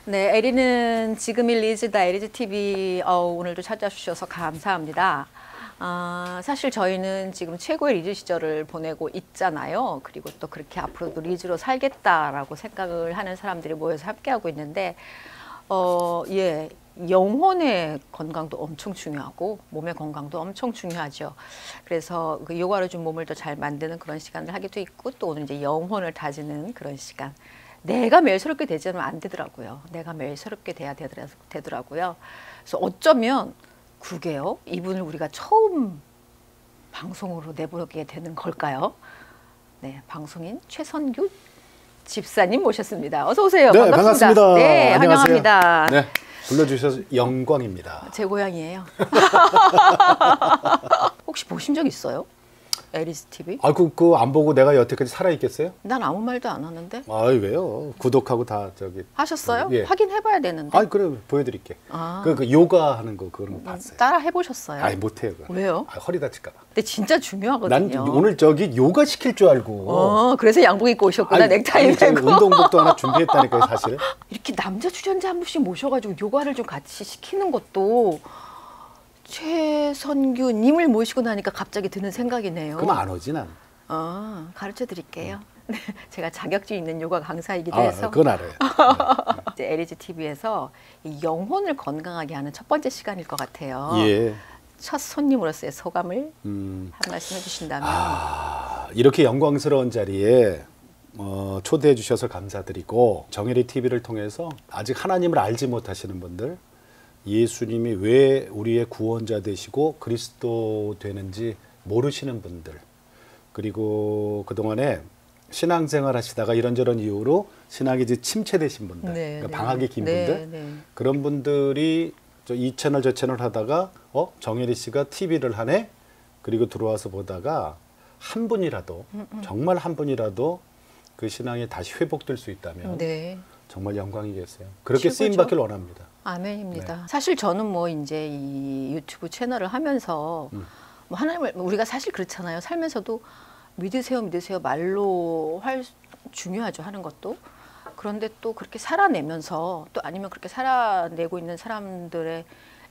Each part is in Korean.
네, 에리는 지금이 리즈다 에리즈 TV 오늘도 찾아주셔서 감사합니다. 사실 저희는 지금 최고의 리즈 시절을 보내고 있잖아요. 그리고 또 그렇게 앞으로도 리즈로 살겠다라고 생각을 하는 사람들이 모여서 함께하고 있는데 예, 영혼의 건강도 엄청 중요하고 몸의 건강도 엄청 중요하죠. 그래서 그 요가로 좀 몸을 더 잘 만드는 그런 시간을 하기도 있고 또 오늘 이제 영혼을 다지는 그런 시간. 내가 매일 새롭게 되지 않으면 안 되더라고요. 내가 매일 새롭게 돼야 되더라고요. 그래서 어쩌면 그게요. 이분을 우리가 처음 방송으로 내보게 되는 걸까요? 네, 방송인 최선규 집사님 모셨습니다. 어서 오세요. 네, 반갑습니다. 네, 안녕하세요. 환영합니다. 네, 불러주셔서 영광입니다. 제 고향이에요. 혹시 보신 적 있어요? 에리즈 TV? 아, 그거 안 보고 내가 여태까지 살아있겠어요? 난 아무 말도 안 하는데. 아, 왜요? 구독하고 다 저기. 하셨어요? 예. 확인해봐야 되는데. 아, 그래 보여드릴게. 그 요가 하는 거 그런 거 봤어요. 따라 해보셨어요? 아니 못해요. 그거. 왜요? 아, 허리 다칠까봐. 근데 진짜 중요하거든요. 난 오늘 저기 요가 시킬 줄 알고. 그래서 양복 입고 오셨구나. 아니, 넥타이 아니, 메고. 운동복도 하나 준비했다니까요, 사실. 이렇게 남자 출연자 한 분씩 모셔가지고 요가를 좀 같이 시키는 것도 최선규님을 모시고 나니까 갑자기 드는 생각이네요. 그럼 안 오지 난. 가르쳐 드릴게요. 네, 제가 자격증 있는 요가 강사이기도 아, 해서. 그건 알아요. 이제 에리즈 TV에서 영혼을 건강하게 하는 첫 번째 시간일 것 같아요. 예. 첫 손님으로서의 소감을 한 말씀 해주신다면. 이렇게 영광스러운 자리에 초대해 주셔서 감사드리고 정혜리 TV를 통해서 아직 하나님을 알지 못하시는 분들, 예수님이 왜 우리의 구원자 되시고 그리스도 되는지 모르시는 분들, 그리고 그동안에 신앙생활 하시다가 이런저런 이유로 신앙이 이제 침체되신 분들, 네, 그러니까 네. 방학이 긴 네, 분들, 네. 그런 분들이 이 채널 저 채널 하다가 정혜리 씨가 TV를 하네? 그리고 들어와서 보다가 한 분이라도 정말 한 분이라도 그 신앙이 다시 회복될 수 있다면 네. 정말 영광이겠어요. 그렇게 최고죠. 쓰임 받길 원합니다. 아멘입니다. 네. 사실 저는 뭐 이제 이 유튜브 채널을 하면서 뭐 하나님을 우리가 사실 그렇잖아요. 살면서도 믿으세요, 믿으세요 말로 중요하죠, 하는 것도. 그런데 또 그렇게 살아내면서 또 아니면 그렇게 살아내고 있는 사람들의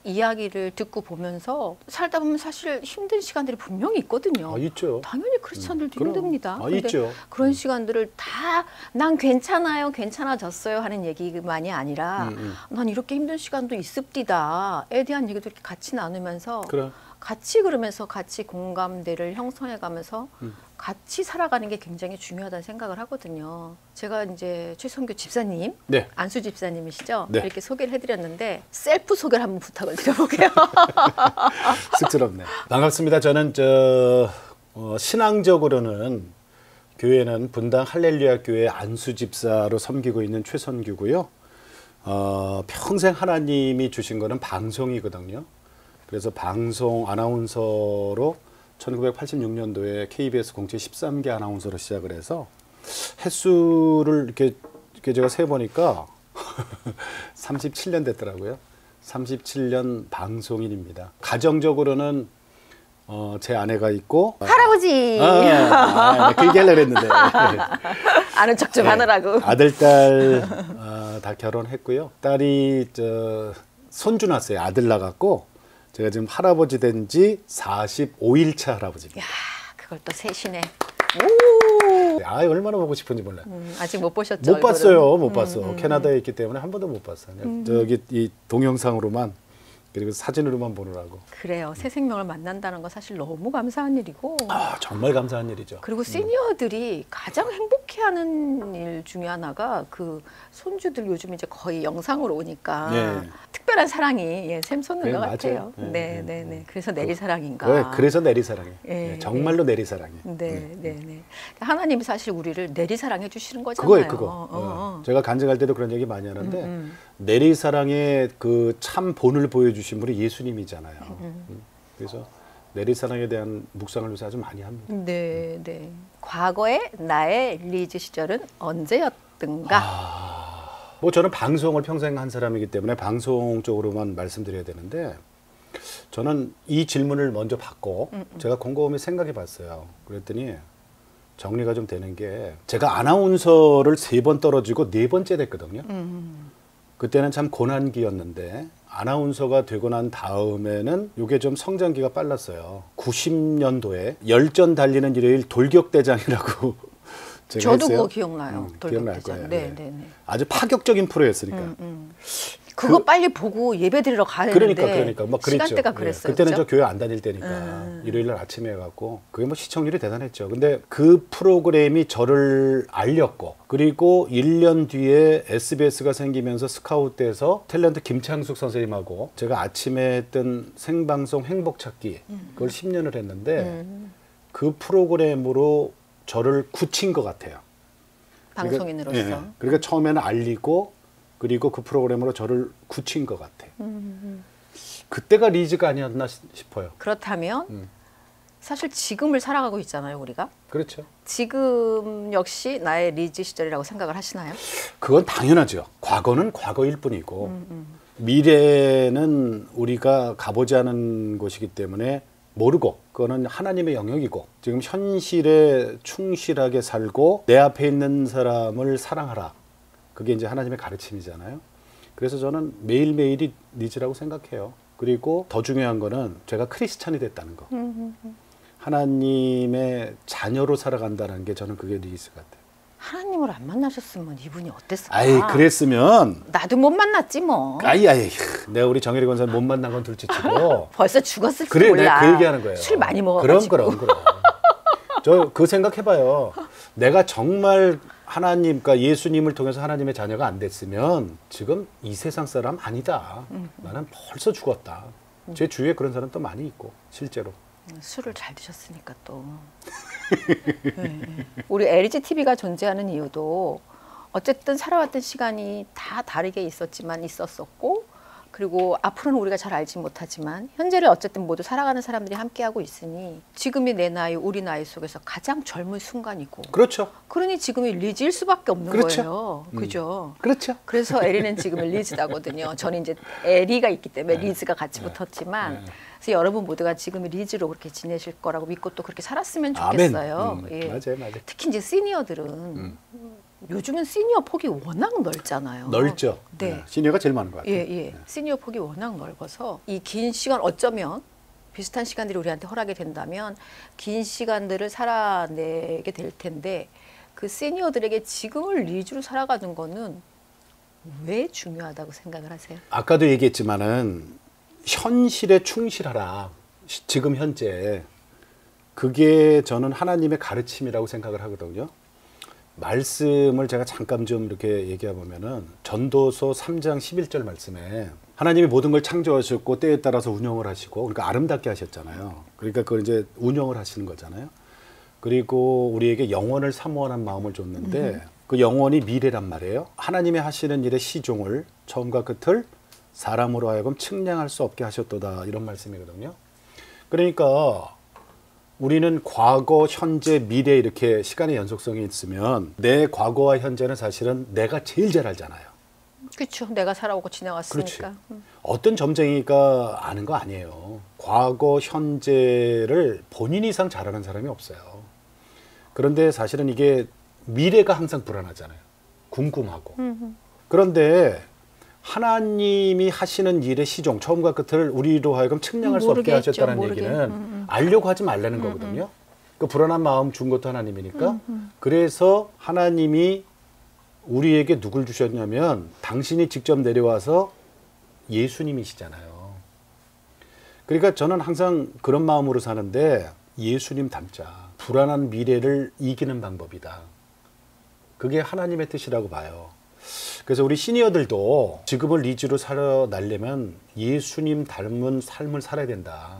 이야기를 듣고 보면서 살다 보면 사실 힘든 시간들이 분명히 있거든요. 있죠. 당연히 크리스천들도 그럼. 힘듭니다. 근데 있죠. 그런 시간들을 다 난 괜찮아요, 괜찮아졌어요 하는 얘기만이 아니라 난 이렇게 힘든 시간도 있습디다에 대한 얘기도 이렇게 같이 나누면서 그래. 같이 그러면서 같이 공감대를 형성해가면서 같이 살아가는 게 굉장히 중요하다는 생각을 하거든요. 제가 이제 최선규 집사님, 네. 안수 집사님이시죠? 네. 이렇게 소개를 해드렸는데 셀프 소개를 한번 부탁을 드려볼게요. 쑥스럽네. 반갑습니다. 저는 신앙적으로는 교회는 분당 할렐루야 교회 안수 집사로 섬기고 있는 최선규고요. 평생 하나님이 주신 거는 방송이거든요. 그래서 방송 아나운서로 1986년도에 KBS 공채 13개 아나운서로 시작을 해서 횟수를 이렇게 제가 세보니까 37년 됐더라고요. 37년 방송인입니다. 가정적으로는 제 아내가 있고 할아버지! 그 얘기 하려고 했는데 아는 척 좀 하느라고. 아들, 딸 다 결혼했고요. 딸이 손주 났어요. 아들 나갔고 제가 지금 할아버지 된 지 45일차 할아버지입니다. 야, 그걸 또 셋이네. 얼마나 보고 싶은지 몰라요. 아직 못 보셨죠? 못 봤어요. 못 봤어. 캐나다에 있기 때문에 한 번도 못 봤어요. 저기 이 동영상으로만 그리고 사진으로만 보느라고. 그래요. 새 생명을 만난다는 건 사실 너무 감사한 일이고. 정말 감사한 일이죠. 그리고 시니어들이 가장 행복해하는 일 중에 하나가 그 손주들 요즘 이제 거의 영상으로 오니까 네. 특별한 사랑이 샘솟는 것 맞아요. 같아요. 네, 네. 그래서 내리사랑인가. 네, 그래서 내리사랑해. 네, 정말로 내리사랑해. 네. 하나님이 사실 우리를 내리사랑해 주시는 거잖아요. 그거. 제가 간증할 때도 그런 얘기 많이 하는데 내리사랑의 그 참 본을 보여주신 분이 예수님이잖아요. 그래서 내리사랑에 대한 묵상을 요새 아주 많이 합니다. 네. 과거의 나의 리즈 시절은 언제였던가? 뭐 저는 방송을 평생 한 사람이기 때문에 방송 쪽으로만 말씀드려야 되는데 저는 이 질문을 먼저 받고 제가 곰곰이 생각해 봤어요. 그랬더니 정리가 좀 되는 게 제가 아나운서를 3번 떨어지고 4번째 됐거든요. 그때는 참 고난기였는데 아나운서가 되고 난 다음에는 이게 좀 성장기가 빨랐어요. 90년도에 열전 달리는 일요일 돌격대장이라고 제가 저도 했어요. 그거 기억나요. 기억날 돌격대장. 거예요. 네, 예. 네, 네. 아주 파격적인 프로였으니까. 그거 빨리 보고 예배 드리러 가야 되는데 그러니까 막 그랬죠. 시간대가 예. 그랬어요. 그때는 그죠? 저 교회 안 다닐 때니까 일요일 날 아침에 해갖고 그게 뭐 시청률이 대단했죠. 근데 그 프로그램이 저를 알렸고 그리고 1년 뒤에 SBS가 생기면서 스카웃돼서 탤런트 김창숙 선생님하고 제가 아침에 했던 생방송 행복찾기 그걸 10년을 했는데 그 프로그램으로 저를 굳힌 것 같아요. 방송인으로서. 그러니까 처음에는 알리고 그리고 그 프로그램으로 저를 굳힌 것 같아요. 그때가 리즈가 아니었나 싶어요. 그렇다면 사실 지금을 살아가고 있잖아요, 우리가. 그렇죠. 지금 역시 나의 리즈 시절이라고 생각을 하시나요? 그건 당연하죠. 과거는 과거일 뿐이고 미래는 우리가 가보지 않은 곳이기 때문에 모르고 그거는 하나님의 영역이고 지금 현실에 충실하게 살고 내 앞에 있는 사람을 사랑하라. 그게 이제 하나님의 가르침이잖아요. 그래서 저는 매일매일이 리즈라고 생각해요. 그리고 더 중요한 거는 제가 크리스찬이 됐다는 거. 하나님의 자녀로 살아간다는 게 저는 그게 리즈 같아요. 하나님을 안 만나셨으면 이분이 어땠을까? 아이 그랬으면 나도 못 만났지 뭐. 아이 내가 우리 정혜리 권사님 못 만난 건 둘째치고 벌써 죽었을지 그래 몰라. 내가 그 얘기하는 거예요. 술 많이 먹어가지고. 그럼. 저 그 생각해봐요. 내가 정말 하나님, 그러니까 예수님을 통해서 하나님의 자녀가 안 됐으면 지금 이 세상 사람 아니다. 나는 벌써 죽었다. 제 주위에 그런 사람 또 많이 있고 실제로. 술을 잘 드셨으니까 또. 네. 우리 LG TV가 존재하는 이유도 어쨌든 살아왔던 시간이 다 다르게 있었고 그리고 앞으로는 우리가 잘 알지 못하지만 현재를 어쨌든 모두 살아가는 사람들이 함께하고 있으니 지금이 내 나이, 우리 나이 속에서 가장 젊은 순간이고 그렇죠. 그러니 지금이 리즈일 수밖에 없는 그렇죠. 거예요. 그죠? 그렇죠. 그래서 에리는 지금 리즈다거든요. 저는 이제 에리가 있기 때문에 리즈가 같이 붙었지만 그래서 여러분 모두가 지금 리즈로 그렇게 지내실 거라고 믿고 또 그렇게 살았으면 좋겠어요. 예. 맞아요. 특히 이제 시니어들은 요즘은 시니어 폭이 워낙 넓잖아요. 넓죠. 네. 시니어가 제일 많은 것 같아요. 예. 시니어 폭이 워낙 넓어서 이 긴 시간 어쩌면 비슷한 시간들이 우리한테 허락이 된다면 긴 시간들을 살아내게 될 텐데 그 시니어들에게 지금을 리즈로 살아가는 거는 왜 중요하다고 생각을 하세요? 아까도 얘기했지만은 현실에 충실하라. 지금 현재 그게 저는 하나님의 가르침이라고 생각을 하거든요. 말씀을 제가 잠깐 좀 이렇게 얘기해 보면은 전도서 3장 11절 말씀에 하나님이 모든 걸 창조하셨고 때에 따라서 운영을 하시고 그러니까 아름답게 하셨잖아요. 그러니까 그걸 이제 운영을 하시는 거잖아요. 그리고 우리에게 영원을 사모하는 마음을 줬는데 그 영원이 미래란 말이에요. 하나님이 하시는 일의 시종을 처음과 끝을 사람으로 하여금 측량할 수 없게 하셨도다 이런 말씀이거든요. 그러니까 우리는 과거, 현재, 미래 이렇게 시간의 연속성이 있으면 내 과거와 현재는 사실은 내가 제일 잘 알잖아요. 그렇죠. 내가 살아오고 지나왔으니까. 어떤 점쟁이가 아는 거 아니에요. 과거, 현재를 본인 이상 잘하는 사람이 없어요. 그런데 사실은 이게 미래가 항상 불안하잖아요. 궁금하고. 그런데 하나님이 하시는 일의 시종, 처음과 끝을 우리로 하여금 측량할 수 없게 하셨다는 얘기는 알려고 하지 말라는 거거든요. 그 불안한 마음 준 것도 하나님이니까. 그래서 하나님이 우리에게 누굴 주셨냐면 당신이 직접 내려와서 예수님이시잖아요. 그러니까 저는 항상 그런 마음으로 사는데 예수님 닮자. 불안한 미래를 이기는 방법이다. 그게 하나님의 뜻이라고 봐요. 그래서 우리 시니어들도 지금을 리즈로 살아나려면 예수님 닮은 삶을 살아야 된다.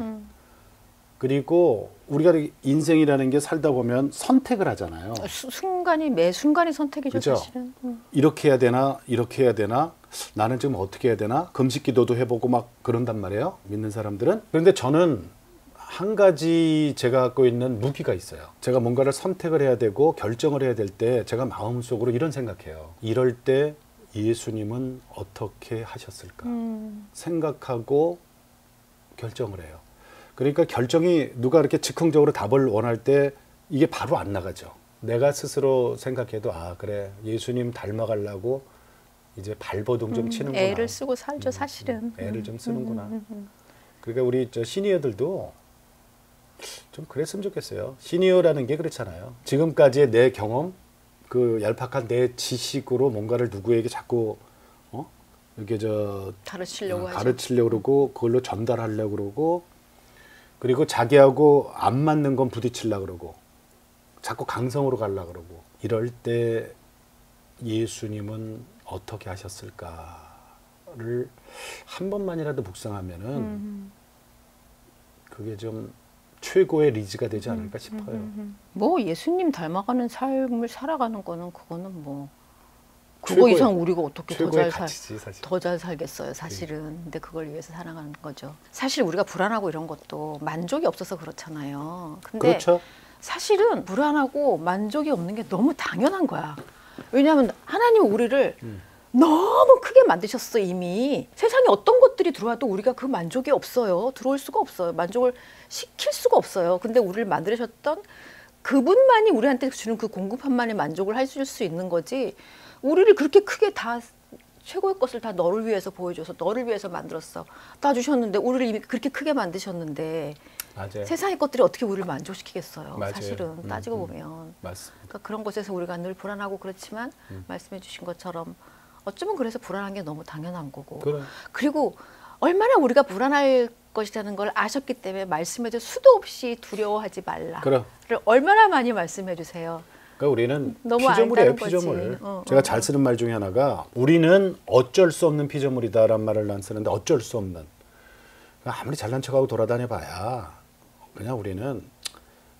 그리고 우리가 인생이라는 게 살다 보면 선택을 하잖아요. 순간이 매 순간이 선택이죠, 그죠? 사실은. 이렇게 해야 되나 이렇게 해야 되나 나는 지금 어떻게 해야 되나 금식 기도도 해보고 막 그런단 말이에요. 믿는 사람들은. 그런데 저는 한 가지 제가 갖고 있는 무기가 있어요. 제가 뭔가를 선택을 해야 되고 결정을 해야 될 때 제가 마음속으로 이런 생각해요. 이럴 때 예수님은 어떻게 하셨을까 생각하고 결정을 해요. 그러니까 결정이 누가 이렇게 즉흥적으로 답을 원할 때 이게 바로 안 나가죠. 내가 스스로 생각해도 아 그래 예수님 닮아가려고 이제 발버둥 좀 치는구나. 애를 쓰고 살죠, 사실은. 애를 좀 쓰는구나. 그러니까 우리 저 시니어들도 좀 그랬으면 좋겠어요. 시니어라는 게 그렇잖아요. 지금까지의 내 경험, 그 얄팍한 내 지식으로 뭔가를 누구에게 자꾸 이렇게 가르치려고 하죠. 가르치려고 그러고 그걸로 전달하려고 그러고 그리고 자기하고 안 맞는 건 부딪히려고 그러고 자꾸 강성으로 가려고 그러고 이럴 때 예수님은 어떻게 하셨을까를 한 번만이라도 묵상하면은 그게 좀 최고의 리즈가 되지 않을까 싶어요. 뭐 예수님 닮아가는 삶을 살아가는 거는 그거는 뭐 그거 최고의- 이상 우리가 어떻게 최고의 가치지 사실. 더 잘 살겠어요, 사실은. 근데 그걸 위해서 살아가는 거죠. 사실 우리가 불안하고 이런 것도 만족이 없어서 그렇잖아요. 근데 그렇죠. 사실은 불안하고 만족이 없는 게 너무 당연한 거야. 왜냐하면 하나님 우리를 너무 크게 만드셨어 이미. 세상에 어떤 것들이 들어와도 우리가 그 만족이 없어요. 들어올 수가 없어요. 만족을 시킬 수가 없어요. 근데 우리를 만드셨던 그분만이 우리한테 주는 그 공급함만의 만족을 해줄 수 있는 거지. 우리를 그렇게 크게 다 최고의 것을 다 너를 위해서 보여줘서 너를 위해서 만들었어. 다 주셨는데 우리를 이미 그렇게 크게 만드셨는데 맞아요. 세상의 것들이 어떻게 우리를 만족시키겠어요. 맞아요. 사실은 따지고 보면. 맞습니다. 그러니까 그런 것에서 우리가 늘 불안하고 그렇지만 말씀해 주신 것처럼 어쩌면 그래서 불안한 게 너무 당연한 거고. 그래. 그리고 얼마나 우리가 불안할 것이라는 걸 아셨기 때문에 말씀해 주 수도 없이 두려워하지 말라를 그럼. 얼마나 많이 말씀해 주세요. 그러니까 우리는 너무 피조물이에요, 안다는 거지. 피조물. 어, 제가 잘 쓰는 말 중에 하나가 우리는 어쩔 수 없는 피조물이다라는 말을 난 쓰는데 어쩔 수 없는. 아무리 잘난 척하고 돌아다녀 봐야 그냥 우리는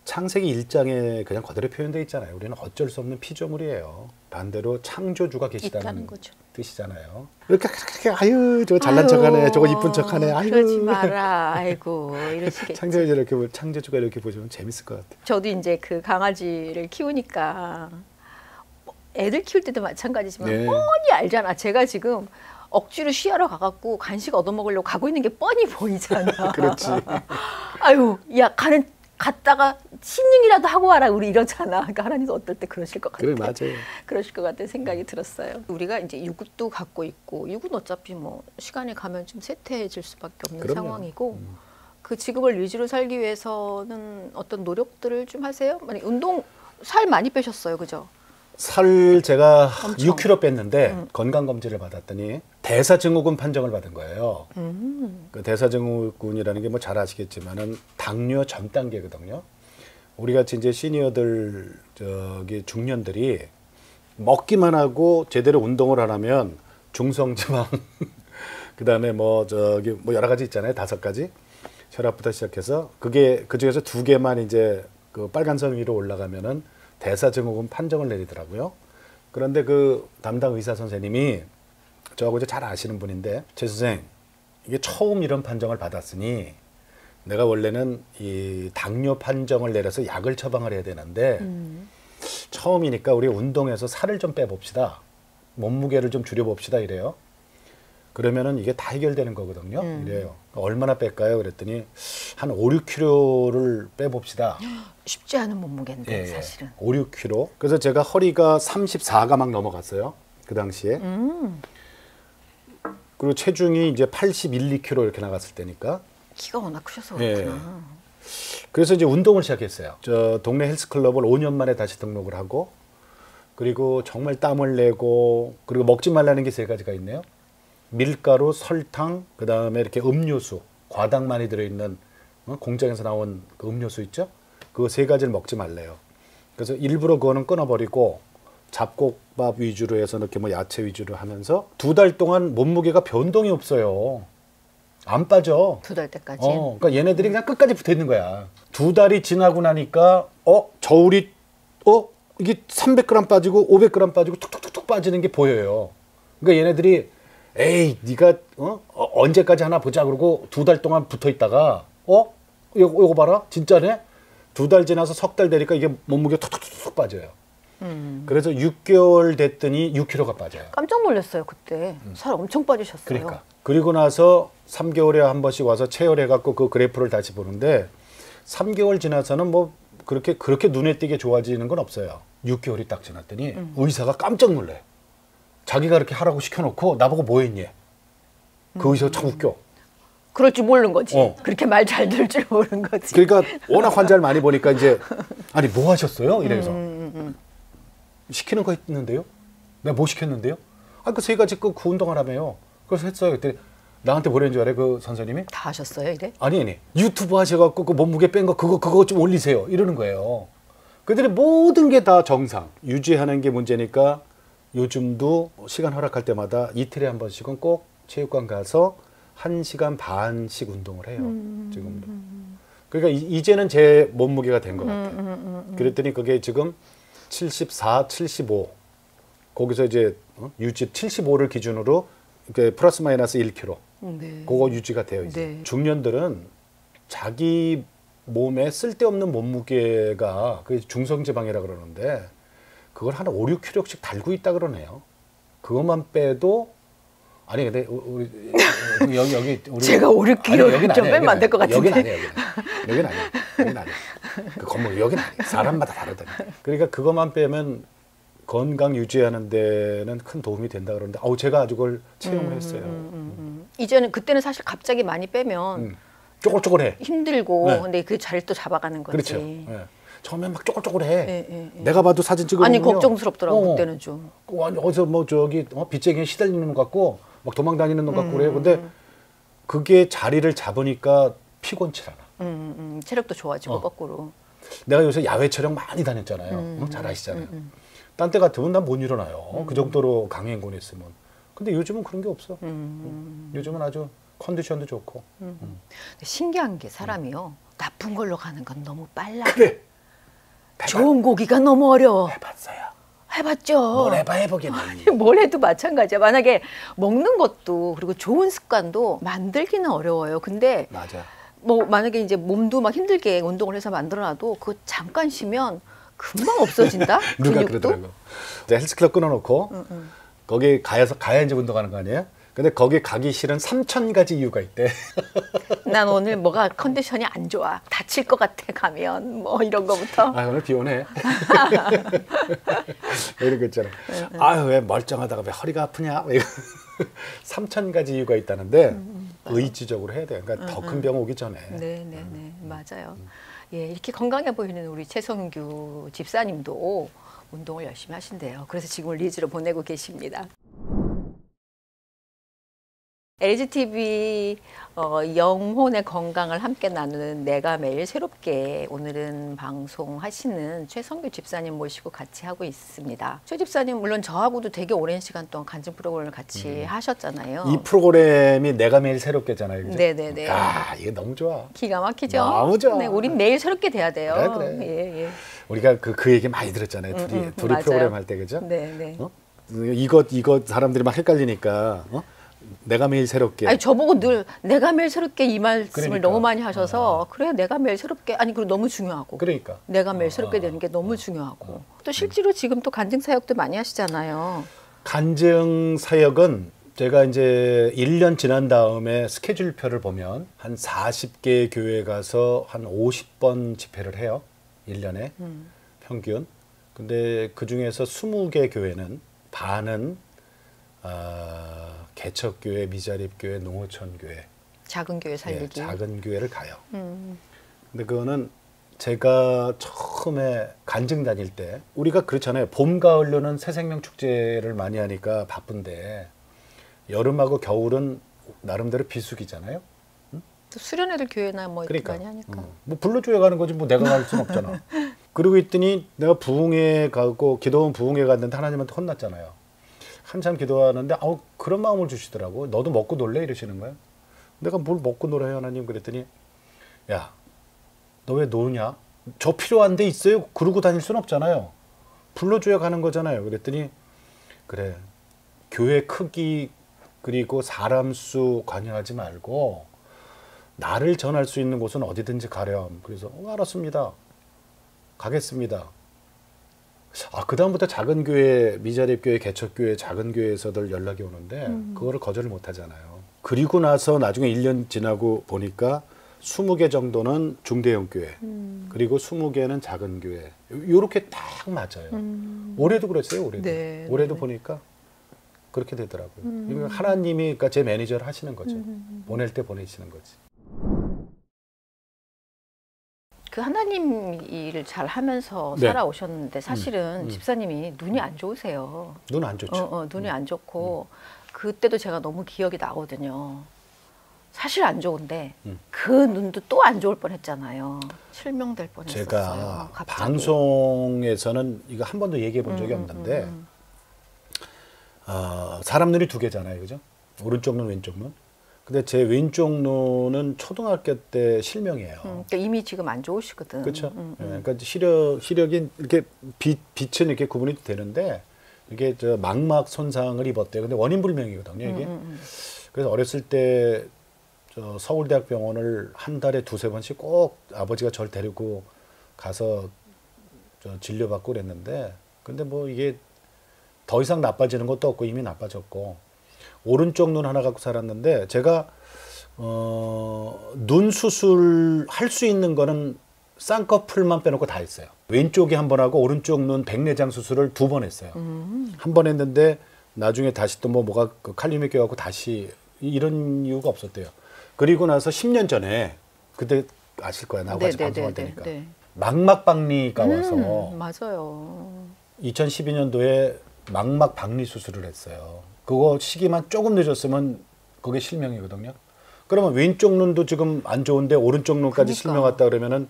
창세기 1장에 그냥 그대로 표현되어 있잖아요. 우리는 어쩔 수 없는 피조물이에요. 반대로 창조주가 계시다는 있다는 거죠. 뜻이잖아요. 이렇게 아유 저거 잘난 척하네, 저거 이쁜 척하네. 아유 그러지 마라. 아이고 이러시겠지. 창조주가 이렇게 보시면 재밌을 것 같아요. 저도 이제 그 강아지를 키우니까 애들 키울 때도 마찬가지지만 네. 뻔히 알잖아. 제가 지금 억지로 쉬하러 가갖고 간식 얻어먹으려고 가고 있는 게 뻔히 보이잖아. 그렇지. 아유, 야 갔다가 신용이라도 하고 와라 우리 이러잖아. 그러니까 하나님도 어떨 때 그러실 것 같아. 그래 맞아요. 그러실 것 같은 생각이 들었어요. 우리가 이제 육도 갖고 있고 육은 어차피 뭐 시간이 가면 좀 쇠퇴해질 수밖에 없는 그럼요. 상황이고 그 직업을 위주로 살기 위해서는 어떤 노력들을 좀 하세요? 만약 운동 살 많이 빼셨어요, 그죠? 살 제가 엄청. 6kg 뺐는데 건강검진을 받았더니 대사증후군 판정을 받은 거예요. 그 대사증후군이라는 게 뭐 잘 아시겠지만은 당뇨 전 단계거든요. 우리 같이 이제 시니어들 저기 중년들이 먹기만 하고 제대로 운동을 안 하면 중성지방 그다음에 뭐 저기 뭐 여러 가지 있잖아요. 5가지 혈압부터 시작해서 그게 그 중에서 2개만 이제 그 빨간 선 위로 올라가면은 대사증후군 판정을 내리더라고요. 그런데 그 담당 의사 선생님이 저하고 이제 잘 아시는 분인데 최 선생 이게 처음 이런 판정을 받았으니 내가 원래는 이 당뇨 판정을 내려서 약을 처방을 해야 되는데 처음이니까 우리 운동해서 살을 좀 빼봅시다. 몸무게를 좀 줄여봅시다 이래요. 그러면은 이게 다 해결되는 거거든요. 이래요. 얼마나 뺄까요? 그랬더니 한 5, 6kg를 빼봅시다. 쉽지 않은 몸무게인데 예, 사실은. 5, 6kg. 그래서 제가 허리가 34가 막 넘어갔어요. 그 당시에. 그리고 체중이 이제 81, 2kg 이렇게 나갔을 때니까. 키가 워낙 크셔서 예. 그렇구나. 그래서 이제 운동을 시작했어요. 저 동네 헬스클럽을 5년 만에 다시 등록을 하고 그리고 정말 땀을 내고 그리고 먹지 말라는 게 3가지가 있네요. 밀가루, 설탕, 그다음에 이렇게 음료수, 과당 많이 들어있는 공장에서 나온 그 음료수 있죠? 그 3가지를 먹지 말래요. 그래서 일부러 그거는 끊어버리고 잡곡밥 위주로 해서 이렇게 뭐 야채 위주로 하면서 2달 동안 몸무게가 변동이 없어요. 안 빠져. 2달 때까지. 그러니까 얘네들이 그냥 끝까지 붙어 있는 거야. 2달이 지나고 나니까 저울이 이게 300g 빠지고 500g 빠지고 툭툭툭툭 빠지는 게 보여요. 그러니까 얘네들이 에이 네가 언제까지 하나 보자 그러고 2달 동안 붙어 있다가 요거 봐라 진짜네. 2달 지나서 석 달 되니까 이게 몸무게 툭툭툭 빠져요. 그래서 6개월 됐더니 6kg가 빠져요. 깜짝 놀랐어요 그때. 살 엄청 빠지셨어요. 그러니까 그리고 나서 3개월에 한 번씩 와서 체열해 갖고 그 그래프를 다시 보는데 3개월 지나서는 뭐 그렇게 눈에 띄게 좋아지는 건 없어요. 6개월이 딱 지났더니 의사가 깜짝 놀래요. 자기가 그렇게 하라고 시켜놓고 나보고 뭐 했니? 그 의사가 참 웃겨. 그럴 줄 모르는 거지. 그렇게 말 잘 들을 줄 모르는 거지. 그러니까 워낙 환자를 많이 보니까 이제 아니 뭐 하셨어요? 이래서 시키는 거 있는데요? 내가 뭐 시켰는데요? 아 그 세 가지 그 운동하라며요. 그래서 했어요. 그때 나한테 뭐라는 줄 알아요? 그 선생님이? 다 하셨어요, 이래? 아니 유튜브 하셔갖고 그 몸무게 뺀 거 그거 좀 올리세요. 이러는 거예요. 그들이 모든 게 다 정상 유지하는 게 문제니까 요즘도 시간 허락할 때마다 이틀에 한 번씩은 꼭 체육관 가서 1시간 반씩 운동을 해요. 지금도. 그러니까 이제는 제 몸무게가 된 것 같아요. 그랬더니 그게 지금 74, 75 거기서 이제 유지 75를 기준으로 이렇게 플러스 마이너스 1kg 네. 그거 유지가 돼요. 이제 네. 중년들은 자기 몸에 쓸데없는 몸무게가 그 중성지방이라 그러는데 그걸 한 5, 6kg씩 달고 있다 그러네요. 그것만 빼도 아니 근데 우리 여기 우리 제가 5, 6kg 좀 빼면 안 될 것 같은데. 여긴 아니에요. 여긴 아니에요. 여긴 아니에요. 그 건물 여긴 아니에요. 사람마다 다르더니. 그러니까 그것만 빼면 건강 유지하는 데는 큰 도움이 된다 그러는데 제가 아주 그걸 체험을 했어요. 이제는 그때는 사실 갑자기 많이 빼면 쪼글쪼글해. 힘들고 네. 근데 그 자리를 또 잡아가는 거지. 그렇죠. 예. 처음엔 막 쪼글쪼글해. 예. 내가 봐도 사진 찍어 아니 보면요. 걱정스럽더라고 그때는 좀. 어디서 뭐 저기 빗쟁이에 시달리는 것 같고 막 도망다니는 것 같고 그래요. 근데 그게 자리를 잡으니까 피곤치 않아. 체력도 좋아지고 거꾸로. 내가 요새 야외 촬영 많이 다녔잖아요. 잘 아시잖아요. 딴 때 같으면 난 못 일어나요. 그 정도로 강행군했으면. 근데 요즘은 그런 게 없어. 요즘은 아주 컨디션도 좋고. 신기한 게 사람이요. 나쁜 걸로 가는 건 너무 빨라. 그래. 좋은 고기가 너무 어려워. 해봤어요. 해봤죠. 뭘 해보겠니. 뭘 해도 마찬가지야. 만약에 먹는 것도 그리고 좋은 습관도 만들기는 어려워요. 근데 맞아. 뭐 만약에 이제 몸도 막 힘들게 운동을 해서 만들어놔도 그거 잠깐 쉬면 금방 없어진다. 누가 근육도. 그러더라고. 이제 헬스클럽 끊어놓고 거기 가야 이제 운동하는 거 아니에요? 근데 거기 가기 싫은 3,000가지 이유가 있대. 난 오늘 뭐가 컨디션이 안 좋아. 다칠 것 같아 가면 뭐 이런 거부터. 아 오늘 비 오네. 이런 거 있잖아. 아유 왜 멀쩡하다가 왜 허리가 아프냐. 3,000가지 이유가 있다는데 의지적으로 해야 돼. 그러니까 더 큰 병 오기 전에. 네네네 맞아요. 예 이렇게 건강해 보이는 우리 최성규 집사님도 운동을 열심히 하신대요. 그래서 지금은 리즈로 보내고 계십니다. LGTV 영혼의 건강을 함께 나누는 내가 매일 새롭게 오늘은 방송하시는 최성규 집사님 모시고 같이 하고 있습니다. 최 집사님 물론 저하고도 되게 오랜 시간 동안 간증 프로그램을 같이 하셨잖아요. 이 프로그램이 내가 매일 새롭게잖아요. 그죠? 네네네. 아 이게 너무 좋아. 기가 막히죠. 너무 좋아. 네, 우린 매일 새롭게 돼야 돼요. 그래. 예. 우리가 그 얘기 많이 들었잖아요. 둘이 맞아요. 프로그램 할 때 그죠? 네네. 이것 사람들이 막 헷갈리니까 내가 매일 새롭게. 아니 저보고 늘 내가 매일 새롭게 이 말씀을 그러니까. 너무 많이 하셔서 그래 내가 매일 새롭게 아니 그리고 너무 중요하고 그러니까. 내가 매일 새롭게 되는 게 너무 중요하고 또 실제로 지금 또 간증 사역도 많이 하시잖아요. 간증 사역은 제가 이제 1년 지난 다음에 스케줄표를 보면 한 40개 교회 가서 한 50번 집회를 해요. 1년에 평균. 근데 그중에서 20개 교회는 반은 개척교회, 미자립교회, 농어촌교회 작은 교회 살리기. 작은 교회를 가요. 근데 그거는 제가 처음에 간증 다닐 때 우리가 그렇잖아요. 봄, 가을로는 새생명 축제를 많이 하니까 바쁜데 여름하고 겨울은 나름대로 비수기잖아요. 또 수련회들 교회나 뭐 이렇게 그러니까 많이 하니까. 뭐 불러줘야 가는 거지 뭐 내가 갈 수는 없잖아. 그러고 있더니 내가 부흥회 가고 기도원 부흥회 갔는데 하나님한테 혼났잖아요. 한참 기도하는데 그런 마음을 주시더라고. 너도 먹고 놀래 이러시는 거야. 내가 뭘 먹고 놀아요 하나님 그랬더니 야 너 왜 노냐? 저 필요한 데 있어요? 그러고 다닐 순 없잖아요. 불러줘야 가는 거잖아요. 그랬더니 그래 교회 크기 그리고 사람 수 관여하지 말고 나를 전할 수 있는 곳은 어디든지 가렴. 그래서 알았습니다. 가겠습니다. 그 다음부터 작은 교회, 미자립교회, 개척교회, 작은 교회에서들 연락이 오는데 그거를 거절을 못 하잖아요. 그리고 나서 나중에 1년 지나고 보니까 20개 정도는 중대형 교회, 그리고 20개는 작은 교회. 요렇게 딱 맞아요. 올해도 그랬어요, 올해도. 네, 올해도 네. 보니까 그렇게 되더라고요. 그러니까 하나님이 그러니까 제 매니저를 하시는 거죠. 보낼 때 보내시는 거지. 그 하나님 일을 잘 하면서 네. 살아오셨는데 사실은 집사님이 눈이 안 좋으세요. 눈 안 좋죠. 눈이 안 좋고 그때도 제가 너무 기억이 나거든요. 사실 안 좋은데 그 눈도 또 안 좋을 뻔했잖아요. 실명될 뻔했었어요. 제가 갑자기. 방송에서는 이거 한 번도 얘기해 본 적이 없는데 사람 눈이 두 개잖아요, 그죠? 오른쪽 눈, 왼쪽 눈. 근데 제 왼쪽 눈은 초등학교 때 실명이에요. 그러니까 이미 지금 안 좋으시거든. 그렇죠. 예, 그러니까 시력이 이렇게 빛은 이렇게 구분이 되는데 이게 저 망막 손상을 입었대요. 근데 원인 불명이거든요, 이게. 그래서 어렸을 때 저 서울대학병원을 한 달에 두세 번씩 꼭 아버지가 저를 데리고 가서 저 진료받고 그랬는데, 근데 뭐 이게 더 이상 나빠지는 것도 없고 이미 나빠졌고, 오른쪽 눈 하나 갖고 살았는데 제가 눈 수술 할 수 있는 거는 쌍꺼풀만 빼놓고 다 했어요. 왼쪽에 한 번 하고 오른쪽 눈 백내장 수술을 2번 했어요. 한 번 했는데 나중에 다시 또 뭐가 그 칼륨이 껴갖고 다시 이런 이유가 없었대요. 그리고 나서 10년 전에 그때 아실 거야. 나하고 같이 방송할 때니까. 망막박리가 와서 맞아요. 2012년도에 망막 박리 수술을 했어요. 그거 시기만 조금 늦었으면 그게 실명이거든요. 그러면 왼쪽 눈도 지금 안 좋은데 오른쪽 눈까지 그러니까. 실명 왔다 그러면은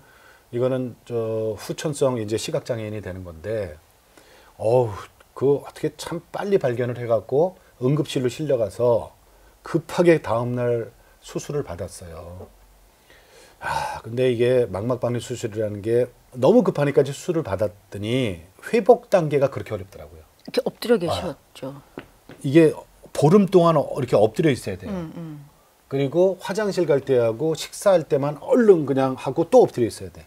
이거는 저 후천성 이제 시각 장애인이 되는 건데, 그 어떻게 참 빨리 발견을 해갖고 응급실로 실려가서 급하게 다음날 수술을 받았어요. 근데 이게 망막 박리 수술이라는 게 너무 급하니까 이제 수술을 받았더니 회복 단계가 그렇게 어렵더라고요. 이렇게 엎드려 계셨죠. 이게 보름 동안 이렇게 엎드려 있어야 돼요. 그리고 화장실 갈 때하고 식사할 때만 얼른 그냥 하고 또 엎드려 있어야 돼.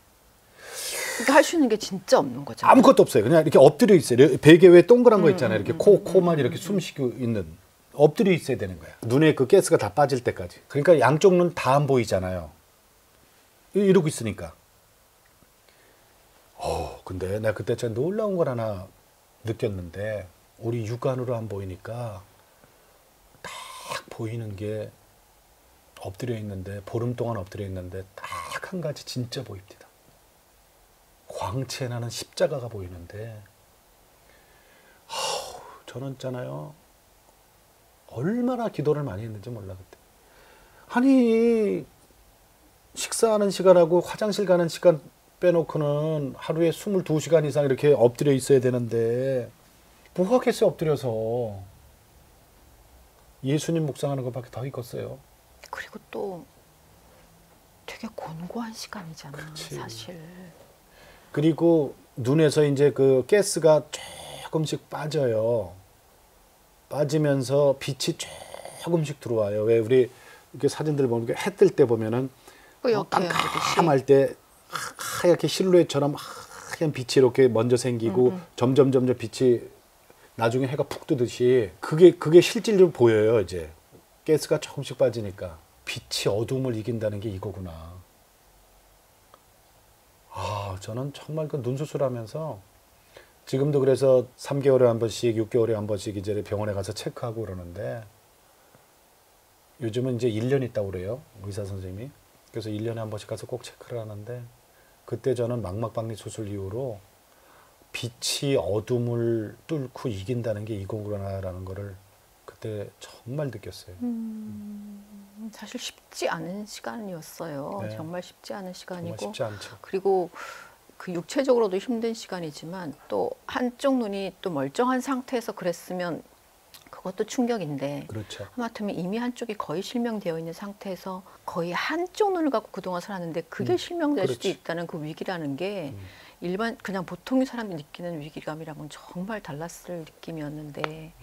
그러니까 할 수 있는 게 진짜 없는 거죠. 아무것도 없어요. 그냥 이렇게 엎드려 있어요. 베개 위에 동그란 거 있잖아요. 이렇게 코만 이렇게 숨 쉬고 있는. 엎드려 있어야 되는 거야. 눈에 그 가스가 다 빠질 때까지. 그러니까 양쪽 눈 다 안 보이잖아요. 이러고 있으니까. 근데 내가 그때 진짜 놀라운 걸 하나 느꼈는데, 우리 육안으로 안 보이니까 딱 보이는 게 엎드려 있는데, 보름 동안 엎드려 있는데 딱 한 가지 진짜 보입니다. 광채 나는 십자가가 보이는데, 저는 있잖아요, 얼마나 기도를 많이 했는지 몰라 그때. 아니, 식사하는 시간하고 화장실 가는 시간 빼놓고는 하루에 22시간 이상 이렇게 엎드려 있어야 되는데 뭐 하겠어요, 엎드려서. 예수님 묵상하는 것밖에 더 있겠어요. 그리고 또 되게 곤고한 시간이잖아, 그렇지. 사실. 그리고 눈에서 이제 그 가스가 조금씩 빠져요. 빠지면서 빛이 조금씩 들어와요. 왜 우리 이렇게 사진들 보면 해 뜰 때 보면은 깜깜할 때 하얗게 실루엣처럼 하얀 빛이 이렇게 먼저 생기고 점점 빛이 나중에 해가 푹 뜨듯이 그게 실질적으로 보여요. 이제 가스가 조금씩 빠지니까 빛이 어둠을 이긴다는 게 이거구나. 저는 정말 그 눈 수술하면서 지금도 그래서 3개월에 한 번씩, 6개월에 한 번씩 이제 병원에 가서 체크하고 그러는데, 요즘은 이제 1년 있다고 그래요, 의사 선생님이. 그래서 1년에 한 번씩 가서 꼭 체크를 하는데, 그때 저는 망막박리 수술 이후로 빛이 어둠을 뚫고 이긴다는 게 이거구나라는 거를 그때 정말 느꼈어요. 사실 쉽지 않은 시간이었어요. 네. 정말 쉽지 않은 시간이고. 정말 쉽지 않죠. 그리고 그 육체적으로도 힘든 시간이지만 또 한쪽 눈이 또 멀쩡한 상태에서 그랬으면 그것도 충격인데, 그렇죠. 하마터면 이미 한쪽이 거의 실명되어 있는 상태에서 거의 한쪽 눈을 갖고 그동안 살았는데 그게 실명될 수도 그렇지. 있다는 그 위기라는 게 일반 그냥 보통의 사람이 느끼는 위기감이랑은 정말 달랐을 느낌이었는데,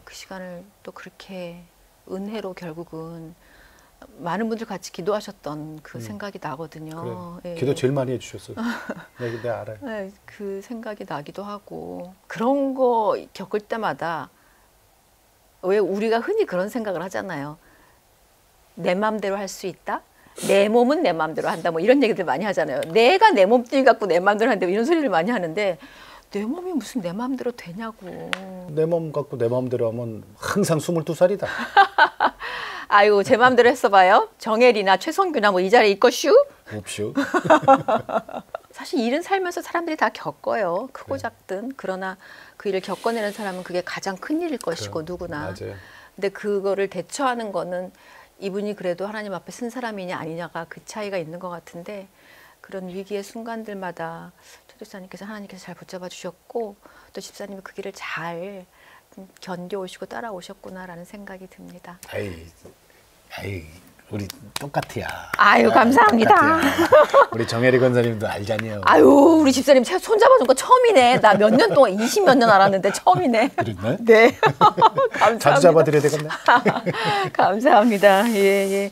그 시간을 또 그렇게 은혜로 결국은 많은 분들 같이 기도하셨던 그 생각이 나거든요. 그래. 예. 기도 제일 많이 해주셨어요. 네, 알아요. 네, 그 생각이 나기도 하고, 그런 거 겪을 때마다 왜 우리가 흔히 그런 생각을 하잖아요. 내 마음대로 할 수 있다? 내 몸은 내 마음대로 한다. 뭐 이런 얘기들 많이 하잖아요. 내가 내 몸뚱이 갖고 내 마음대로 한다. 이런 소리를 많이 하는데, 내 몸이 무슨 내 마음대로 되냐고. 내 몸 갖고 내 마음대로 하면 항상 22살이다. 아이고 제 마음대로 했어봐요. 정혜리나 최성규나 뭐 이 자리에 있거슈. 없슈. 사실 일은 살면서 사람들이 다 겪어요. 크고 작든. 그러나 그 일을 겪어내는 사람은 그게 가장 큰 일일 것이고 누구나. 맞아요. 근데 그거를 대처하는 거는 이분이 그래도 하나님 앞에 쓴 사람이냐 아니냐가 그 차이가 있는 것 같은데 그런 위기의 순간들마다 초대사님께서 하나님께서 잘 붙잡아 주셨고 또 집사님이 그 길을 잘 견뎌오시고 따라오셨구나라는 생각이 듭니다. 아이, 우리 똑같아요. 아유 감사합니다. 우리 정혜리 권사님도 알잖아요. 아유 우리 집사님 손 잡아준 거 처음이네. 나 몇 년 동안 20몇 년 알았는데 처음이네. 그랬나요? 네. 감사합니다. 자주 잡아드려야 되겠네. 감사합니다. 예, 예.